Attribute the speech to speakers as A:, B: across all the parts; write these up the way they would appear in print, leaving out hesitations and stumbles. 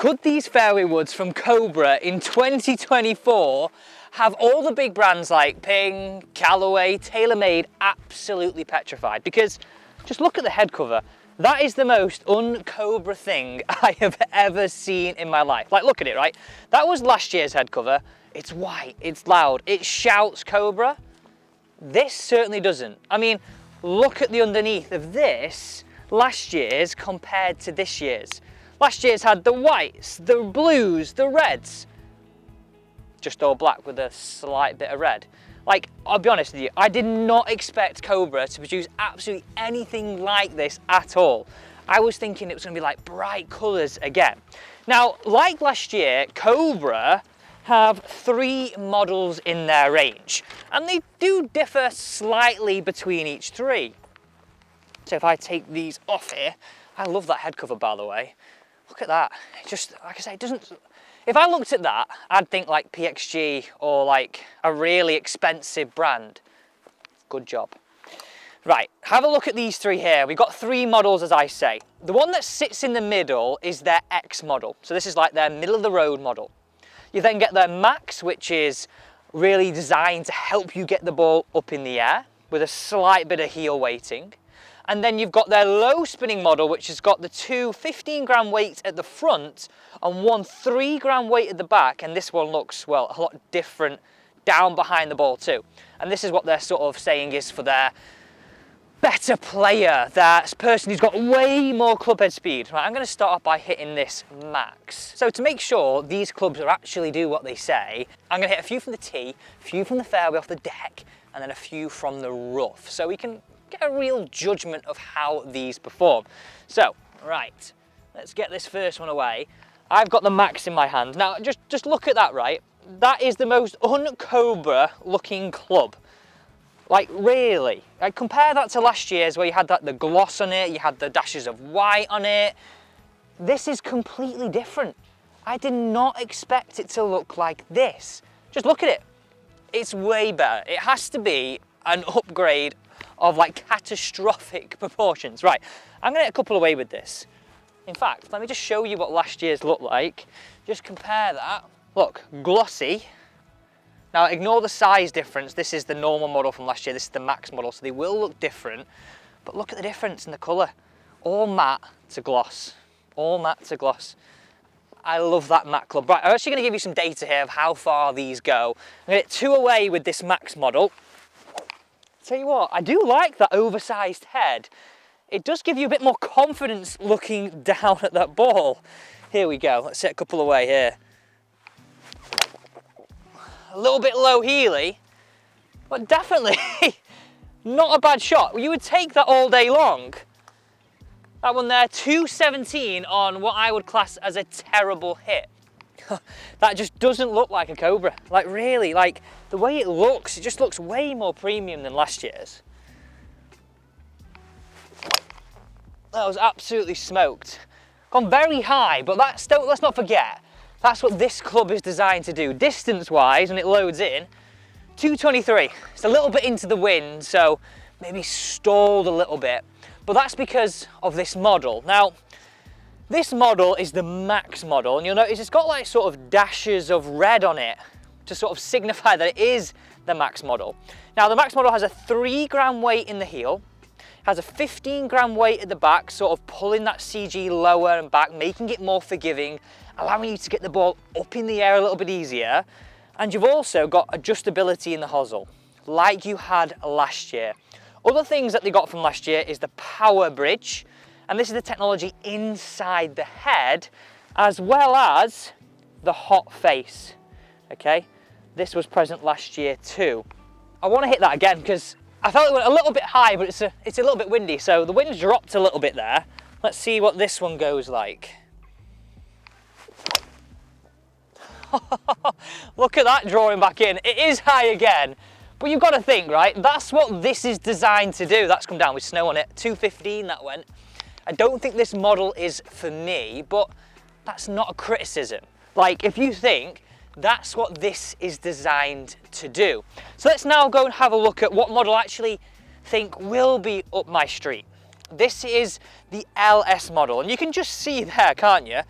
A: Could these fairway woods from Cobra in 2024 have all the big brands like Ping, Callaway, TaylorMade absolutely petrified? Because just look at the head cover. That is the most un-Cobra thing I have ever seen in my life. Like, look at it, right? That was last year's head cover. It's white, it's loud, it shouts Cobra. This certainly doesn't. I mean, look at the underneath of this, last year's compared to this year's. Last year's had the whites, the blues, the reds. Just all black with a slight bit of red. Like, I'll be honest with you, I did not expect Cobra to produce absolutely anything like this at all. I was thinking it was going to be like bright colours again. Now, like last year, Cobra have 3 models in their range, and they do differ slightly between each 3. So if I take these off here, I love that head cover, by the way. Look at that. It just, like I say, it doesn't... If I looked at that, I'd think like PXG or like a really expensive brand. Good job. Right, have a look at these 3 here. We've got 3 models, as I say. The one that sits in the middle is their X model. So this is like their middle of the road model. You then get their Max, which is really designed to help you get the ball up in the air with a slight bit of heel weighting. And then you've got their low spinning model, which has got the 2 15-gram weights at the front and 1 3-gram weight at the back. And this one looks, well, a lot different down behind the ball too. And this is what they're sort of saying is for their better player, that person who's got way more club head speed. Right, I'm going to start off by hitting this Max. So to make sure these clubs are actually do what they say, I'm going to hit a few from the tee, a few from the fairway off the deck, and then a few from the rough. So we can get a real judgment of how these perform. So, right, let's get this first one away. I've got the Max in my hand. Now, just look at that, right? That is the most un-Cobra looking club. Like, really. Like, compare that to last year's where you had the gloss on it, you had the dashes of white on it. This is completely different. I did not expect it to look like this. Just look at it. It's way better. It has to be an upgrade of like catastrophic proportions. Right, I'm gonna get a couple away with this. In fact, let me just show you what last year's looked like. Just compare that. Look, glossy. Now ignore the size difference. This is the normal model from last year. This is the Max model, so they will look different. But look at the difference in the colour. All matte to gloss. All matte to gloss. I love that matte club. Right, I'm actually gonna give you some data here of how far these go. I'm gonna get 2 away with this Max model. Tell you what, I do like that oversized head. It does give you a bit more confidence looking down at that ball. Here we go, let's hit a couple away here. A little bit low heely, but definitely not a bad shot. You would take that all day long. That one there, 217 on what I would class as a terrible hit. That just doesn't look like a Cobra. Like really, like the way it looks, it just looks way more premium than last year's. That was absolutely smoked. Gone very high, but let's not forget, that's what this club is designed to do. Distance-wise, when it loads in, 223. It's a little bit into the wind, so maybe stalled a little bit. But that's because of this model. Now, this model is the Max model, and you'll notice it's got like sort of dashes of red on it to sort of signify that it is the Max model. Now, the Max model has a 3-gram weight in the heel, has a 15-gram weight at the back, sort of pulling that CG lower and back, making it more forgiving, allowing you to get the ball up in the air a little bit easier. And you've also got adjustability in the hosel, like you had last year. Other things that they got from last year is the power bridge, and this is the technology inside the head, as well as the hot face, okay? This was present last year too. I want to hit that again because I felt it went a little bit high, but it's a little bit windy, so the wind's dropped a little bit there. Let's see what this one goes like. Look at that drawing back in. It is high again, but you've got to think, right? That's what this is designed to do. That's come down with snow on it. 215 that went. I don't think this model is for me, but that's not a criticism. Like, if you think that's what this is designed to do. So let's now go and have a look at what model I actually think will be up my street. This is the LS model, and you can just see there, can't you?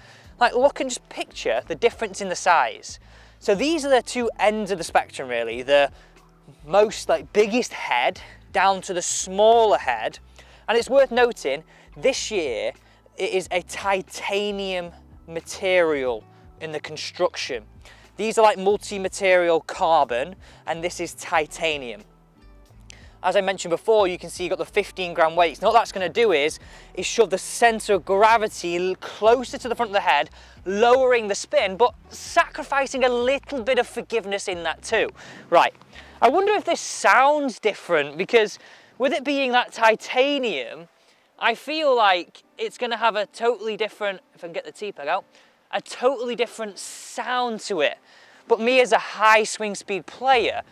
A: Like, look and just picture the difference in the size. So these are the two ends of the spectrum, really. The most, like, biggest head down to the smaller head. And it's worth noting, this year, it is a titanium material in the construction. These are like multi-material carbon, and this is titanium. As I mentioned before, you can see you've got the 15-gram weights. Now what that's going to do is shove the centre of gravity closer to the front of the head, lowering the spin, but sacrificing a little bit of forgiveness in that too. Right, I wonder if this sounds different, because with it being that titanium, I feel like it's going to have a totally different, if I can get the T-peg out, a totally different sound to it. But me as a high swing speed player,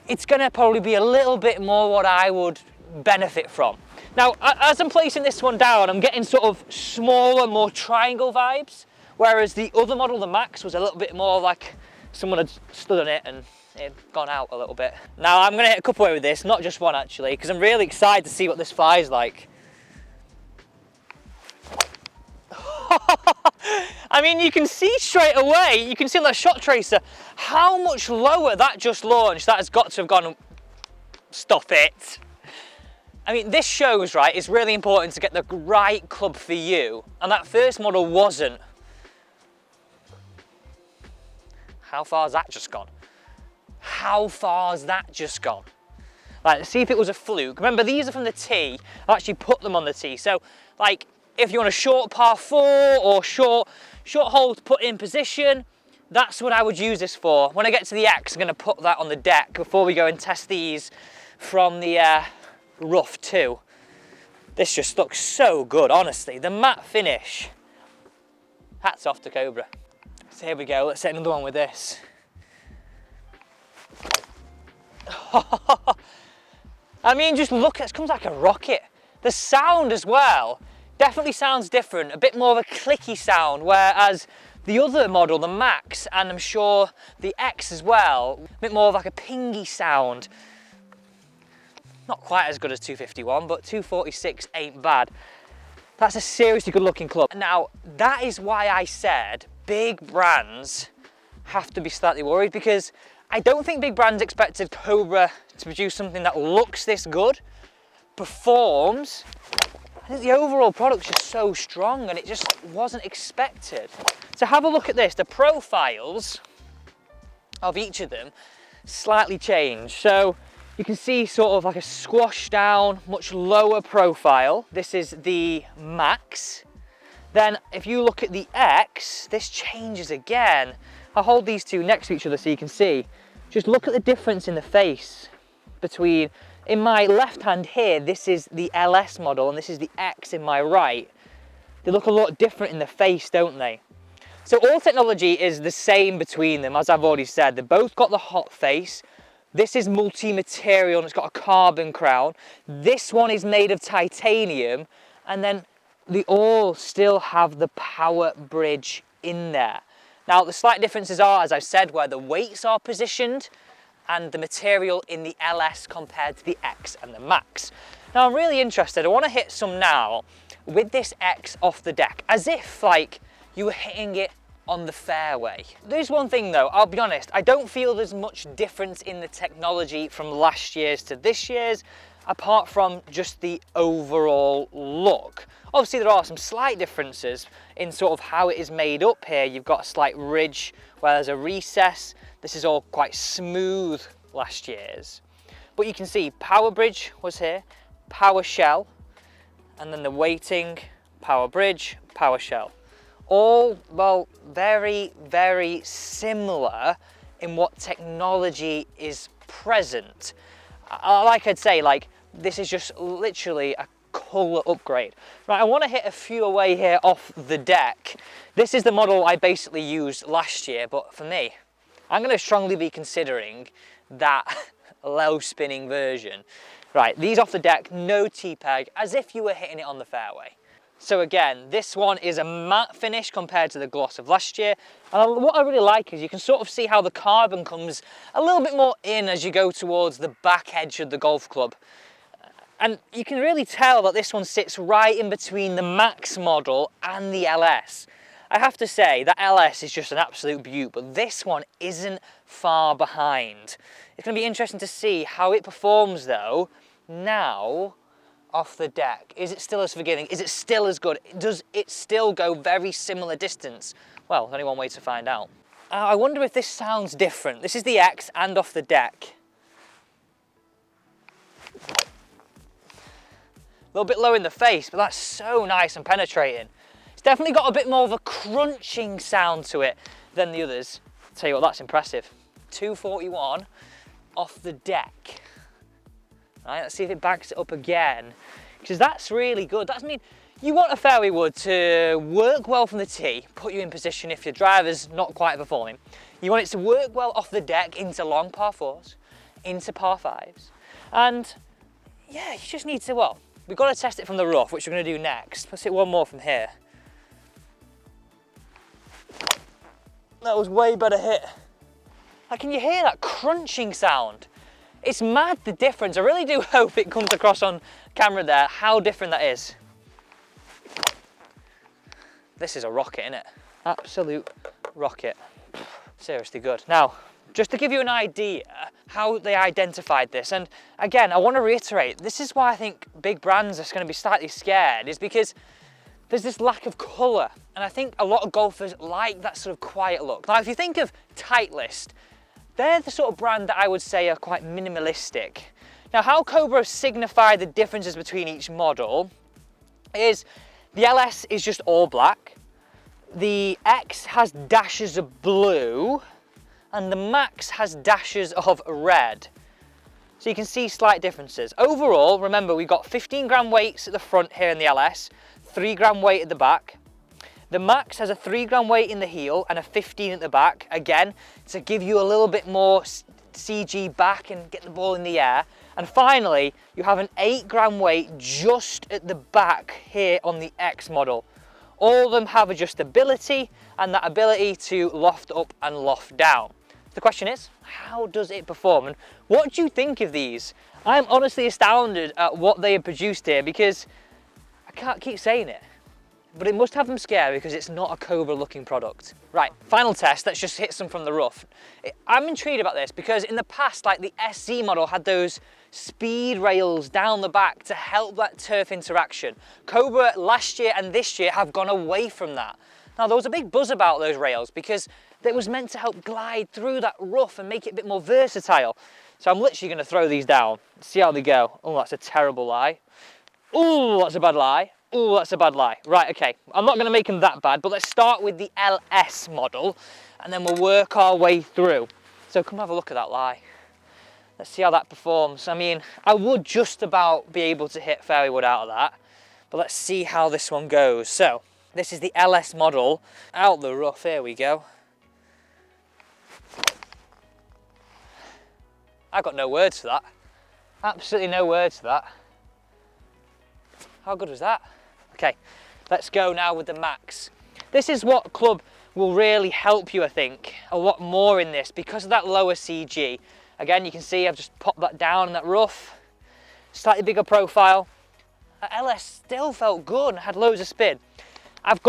A: it's going to probably be a little bit more what I would benefit from. Now, as I'm placing this one down, I'm getting sort of smaller, more triangle vibes, whereas the other model, the Max, was a little bit more like someone had stood on it and it had gone out a little bit. Now, I'm going to hit a couple away with this, not just one actually, because I'm really excited to see what this flies like. I mean, you can see straight away, you can see on that shot tracer, how much lower that just launched. That has got to have gone, stop it. I mean, this shows, right, it's really important to get the right club for you, and that first model wasn't. How far has that just gone? How far has that just gone? Like, let's see if it was a fluke. Remember, these are from the tee. I actually put them on the tee. So, like, if you want a short par 4 or short hole to put in position, that's what I would use this for. When I get to the X, I'm going to put that on the deck before we go and test these from the rough too. This just looks so good, honestly. The matte finish. Hats off to Cobra. So here we go, let's set another one with this. I mean, just look, it comes like a rocket. The sound as well definitely sounds different, a bit more of a clicky sound, whereas the other model, the Max, and I'm sure the X as well, a bit more of like a pingy sound. Not quite as good as 251, but 246 ain't bad. That's a seriously good looking club. Now, that is why I said big brands have to be slightly worried, because I don't think big brands expected Cobra to produce something that looks this good, performs. I think the overall product's just so strong and it just wasn't expected. So have a look at this. The profiles of each of them slightly changed. So you can see sort of like a squash down, much lower profile. This is the Max. Then if you look at the X, this changes again. I'll hold these two next to each other so you can see. Just look at the difference in the face between, in my left hand here, this is the LS model and this is the X in my right. They look a lot different in the face, don't they? So all technology is the same between them, as I've already said. They've both got the hot face. This is multi-material and it's got a carbon crown. This one is made of titanium, and then they all still have the power bridge in there. Now, the slight differences are, as I've said, where the weights are positioned and the material in the LS compared to the X and the Max. Now, I'm really interested. I want to hit some now with this X off the deck, as if, like, you were hitting it on the fairway. There's one thing, though, I'll be honest, I don't feel there's much difference in the technology from last year's to this year's, apart from just the overall look. Obviously, there are some slight differences in sort of how it is made up here. You've got a slight ridge where there's a recess. This is all quite smooth last year's. But you can see power bridge was here, power shell, and then the weighting, power bridge, power shell. All, well, very, very similar in what technology is present. Like I'd say, like, this is just literally a colour upgrade. Right, I want to hit a few away here off the deck. This is the model I basically used last year, but for me, I'm going to strongly be considering that low spinning version. Right, these off the deck, no T-peg, as if you were hitting it on the fairway. So again, this one is a matte finish compared to the gloss of last year. And what I really like is you can sort of see how the carbon comes a little bit more in as you go towards the back edge of the golf club. And you can really tell that this one sits right in between the Max model and the LS. I have to say that LS is just an absolute beaut, but this one isn't far behind. It's going to be interesting to see how it performs though now off the deck. Is it still as forgiving? Is it still as good? Does it still go very similar distance? Well, there's only one way to find out. I wonder if this sounds different. This is the X and off the deck. A little bit low in the face, but that's so nice and penetrating. It's definitely got a bit more of a crunching sound to it than the others. Tell you what, that's impressive. 241 off the deck. Right, let's see if it backs it up again, because that's really good. That's, I mean, you want a fairway wood to work well from the tee, put you in position if your driver's not quite performing. You want it to work well off the deck into long par 4s, into par 5s. And yeah, you just need to, well, we've got to test it from the rough, which we're going to do next. Let's hit one more from here. That was way better hit. Like, can you hear that crunching sound? It's mad, the difference. I really do hope it comes across on camera there, how different that is. This is a rocket, isn't it? Absolute rocket. Seriously good. Now, just to give you an idea how they identified this, and again, I want to reiterate, this is why I think big brands are going to be slightly scared, is because there's this lack of colour, and I think a lot of golfers like that sort of quiet look. Now, if you think of Titleist, they're the sort of brand that I would say are quite minimalistic. Now, how Cobra signify the differences between each model is the LS is just all black, the X has dashes of blue, and the Max has dashes of red. So you can see slight differences. Overall, remember, we've got 15 gram weights at the front here in the LS, 3 gram weight at the back. The Max has a 3 gram weight in the heel and a 15 at the back, again, to give you a little bit more CG back and get the ball in the air. And finally, you have an 8 gram weight just at the back here on the X model. All of them have adjustability and that ability to loft up and loft down. The question is, how does it perform? And what do you think of these? I'm honestly astounded at what they have produced here, because I can't keep saying it, but it must have them scared because it's not a Cobra looking product. Right, final test, let's just hit some from the rough. I'm intrigued about this because in the past, like the SC model had those speed rails down the back to help that turf interaction. Cobra last year and this year have gone away from that. Now, there was a big buzz about those rails because it was meant to help glide through that rough and make it a bit more versatile. So I'm literally going to throw these down, see how they go. Oh, that's a terrible lie. Oh, that's a bad lie. Oh, that's a bad lie. Right, okay, I'm not going to make them that bad, but let's start with the LS model and then we'll work our way through. So come have a look at that lie. Let's see how that performs. I mean, I would just about be able to hit fairway wood out of that, but let's see how this one goes. So this is the LS model out the rough. Here we go. I've got no words for that. Absolutely no words for that. How good was that? Okay, let's go now with the Max. This is what club will really help you, I think, a lot more in this because of that lower CG. Again, you can see I've just popped that down in that rough. Slightly bigger profile. LS still felt good and had loads of spin. I've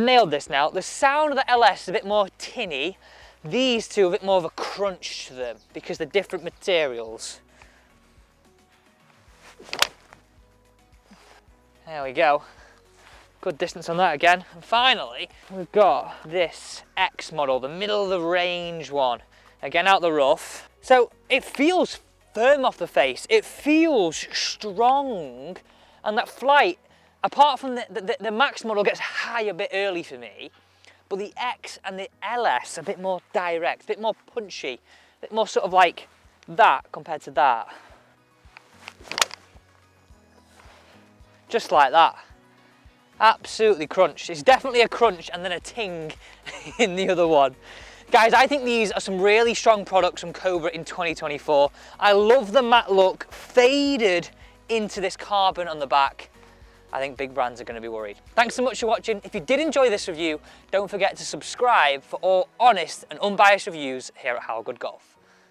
A: nailed this now. The sound of the LS is a bit more tinny. These two are a bit more of a crunch to them because they're different materials. There we go. Good distance on that again. And finally, we've got this X model, the middle of the range one. Again, out the rough. So it feels firm off the face. It feels strong. And that flight, apart from the Max model gets high a bit early for me, but the X and the LS are a bit more direct, a bit more punchy, a bit more sort of like that compared to that. Just like that. Absolutely crunch. It's definitely a crunch and then a ting in the other one. Guys, I think these are some really strong products from Cobra in 2024. I love the matte look, faded into this carbon on the back. I think big brands are going to be worried. Thanks so much for watching. If you did enjoy this review, don't forget to subscribe for all honest and unbiased reviews here at How Good Golf.